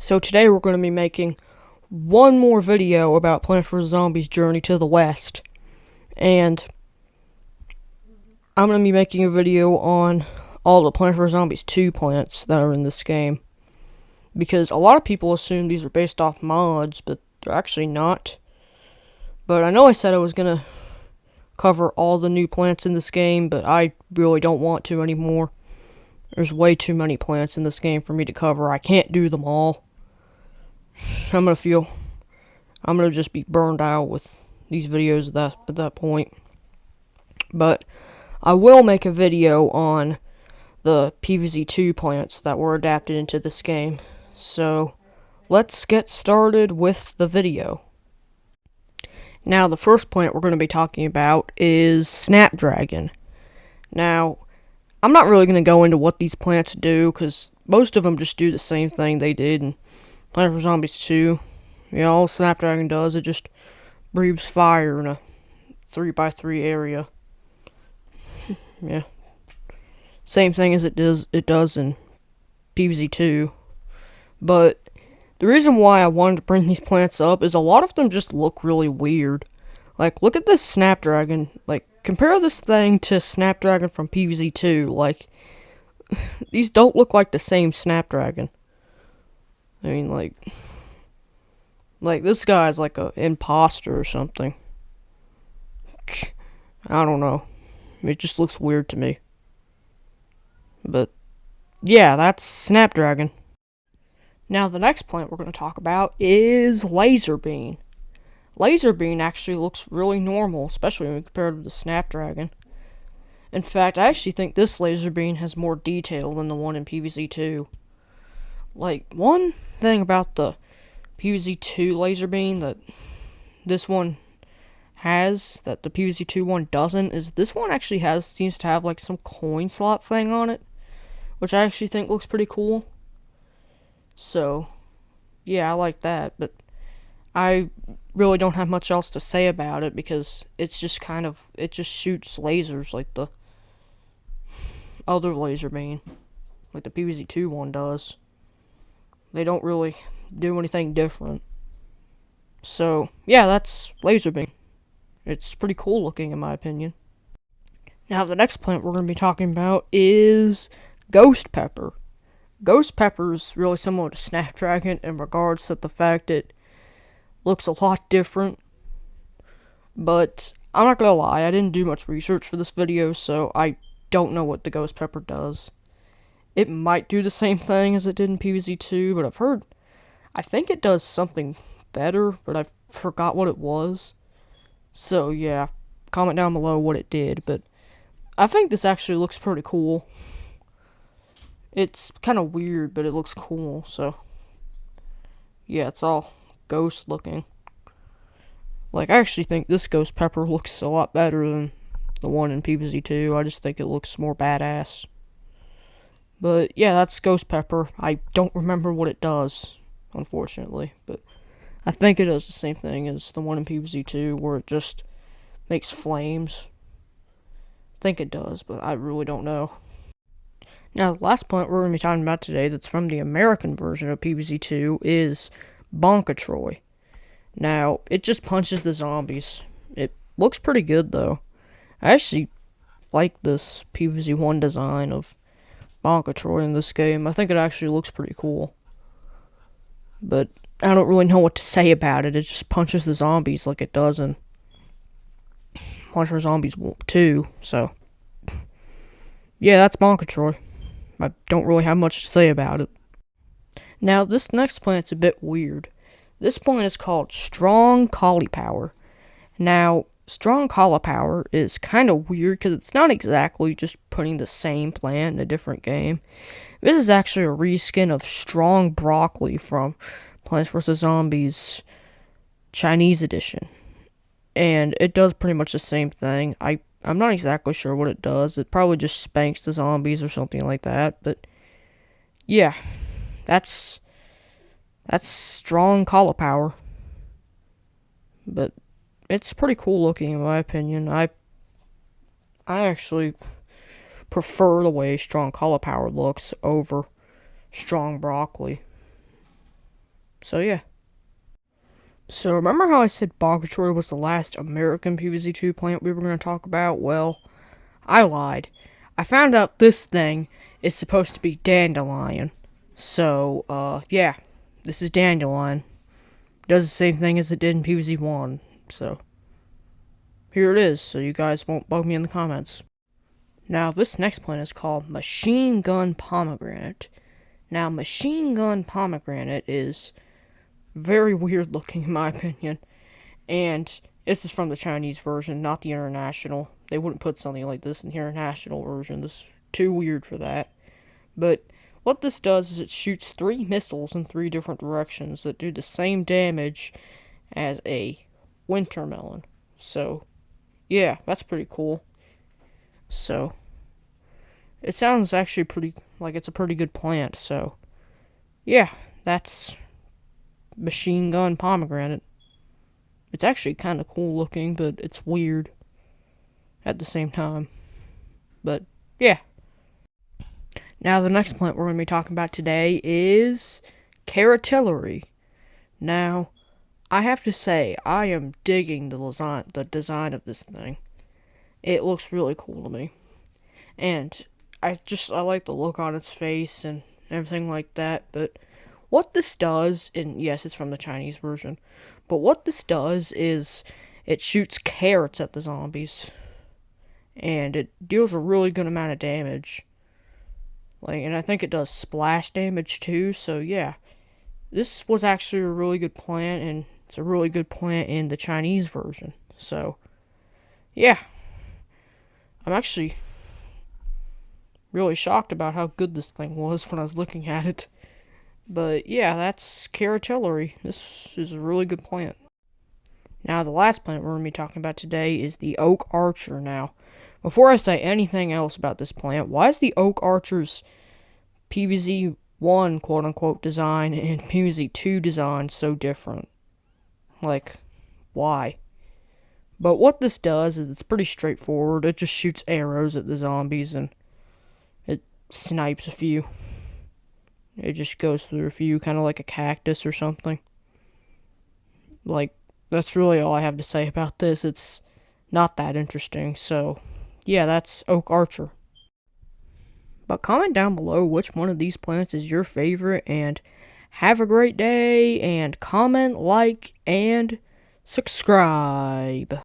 So today we're going to be making one more video about Plants vs. Zombies Journey to the West. And I'm going to be making a video on all the Plants vs. Zombies 2 plants that are in this game. Because a lot of people assume these are based off mods, but they're actually not. But I know I said I was going to cover all the new plants in this game, but I really don't want to anymore. There's way too many plants in this game for me to cover. I can't do them all. I'm gonna just be burned out with these videos at that point. But I will make a video on the PVZ 2 plants that were adapted into this game. So let's get started with the video. Now the first plant we're going to be talking about is Snapdragon. Now I'm not really going to go into what these plants do, because most of them just do the same thing they did in Plants vs. Zombies 2. All Snapdragon does, it just breathes fire in a 3x3 area. Yeah. Same thing as it does in PVZ 2. But the reason why I wanted to bring these plants up is a lot of them just look really weird. Like, look at this Snapdragon. Like, compare this thing to Snapdragon from PVZ 2. Like, these don't look like the same Snapdragon. I mean, like this guy's like an imposter or something. I don't know. It just looks weird to me. But yeah, that's Snapdragon. Now the next plant we're going to talk about is Laser Bean. Laser Bean actually looks really normal, especially when compared to the Snapdragon. In fact, I actually think this Laser Bean has more detail than the one in PVZ 2. Like, one thing about the PVZ 2 Laser Bean that this one has, that the PVZ 2 one doesn't, is this one actually seems to have like some coin slot thing on it, which I actually think looks pretty cool. So, yeah, I like that, but I really don't have much else to say about it, because it's just it just shoots lasers like the other Laser Bean, like the PVZ 2 one does. They don't really do anything different. So, yeah, that's Laser Bean. It's pretty cool looking, in my opinion. Now, the next plant we're going to be talking about is Ghost Pepper. Ghost Pepper is really similar to Snapdragon in regards to the fact it looks a lot different. But I'm not going to lie, I didn't do much research for this video, so I don't know what the Ghost Pepper does. It might do the same thing as it did in PVZ 2, but I think it does something better, but I forgot what it was. So yeah, comment down below what it did, but I think this actually looks pretty cool. It's kind of weird, but it looks cool, so yeah, it's all ghost looking. Like, I actually think this Ghost Pepper looks a lot better than the one in PVZ 2. I just think it looks more badass. But yeah, that's Ghost Pepper. I don't remember what it does, unfortunately, but I think it does the same thing as the one in PVZ 2, where it just makes flames. I think it does, but I really don't know. Now, the last plant we're going to be talking about today that's from the American version of PVZ 2 is Bonkatroy. Now, it just punches the zombies. It looks pretty good, though. I actually like this PVZ 1 design of Bonkatroy in this game. I think it actually looks pretty cool. But I don't really know what to say about it. It just punches the zombies like it does in Plants vs. Zombies 2. So, yeah, that's Bonkatroy. I don't really have much to say about it. Now, this next plant's a bit weird. This plant is called Strong Cauliflower. Now, Strong Cauliflower is kind of weird because it's not exactly just putting the same plant in a different game. This is actually a reskin of Strong Broccoli from Plants vs. Zombies Chinese edition. And it does pretty much the same thing. I'm not exactly sure what it does. It probably just spanks the zombies or something like that. But yeah, that's Strong Cauliflower. But it's pretty cool looking, in my opinion. I actually prefer the way Strong Cauliflower looks over Strong Broccoli. So yeah. So remember how I said Bogatroy was the last American PVZ2 plant we were going to talk about? Well, I lied. I found out this thing is supposed to be dandelion. So, yeah. This is dandelion. Does the same thing as it did in PVZ1. So, here it is, so you guys won't bug me in the comments. Now, this next plant is called Machine Gun Pomegranate. Now, Machine Gun Pomegranate is very weird looking in my opinion. And this is from the Chinese version, not the international. They wouldn't put something like this in the international version. This is too weird for that. But what this does is it shoots 3 missiles in 3 different directions that do the same damage as a winter melon. So, yeah, that's pretty cool. So, it sounds actually pretty, like it's a pretty good plant. So, yeah, that's Machine Gun Pomegranate. It's actually kind of cool looking, but it's weird at the same time. But, yeah. Now, the next plant we're going to be talking about today is Caratillery. Now, I have to say, I am digging the design of this thing. It looks really cool to me. And I like the look on its face and everything like that. But what this does, and yes, it's from the Chinese version, but what this does is it shoots carrots at the zombies. And it deals a really good amount of damage. And I think it does splash damage too, so yeah. This was actually a really good plant, and it's a really good plant in the Chinese version. So, yeah. I'm actually really shocked about how good this thing was when I was looking at it. But yeah, that's Caratillery. This is a really good plant. Now, the last plant we're going to be talking about today is the Oak Archer. Now, before I say anything else about this plant, why is the Oak Archer's PVZ1 quote-unquote design and PVZ2 design so different? Why? But what this does is it's pretty straightforward. It just shoots arrows at the zombies and it snipes a few. It just goes through a few, kind of like a cactus or something. That's really all I have to say about this. It's not that interesting, so yeah, that's Oak Archer. But comment down below which one of these plants is your favorite, and have a great day, and comment, like, and subscribe.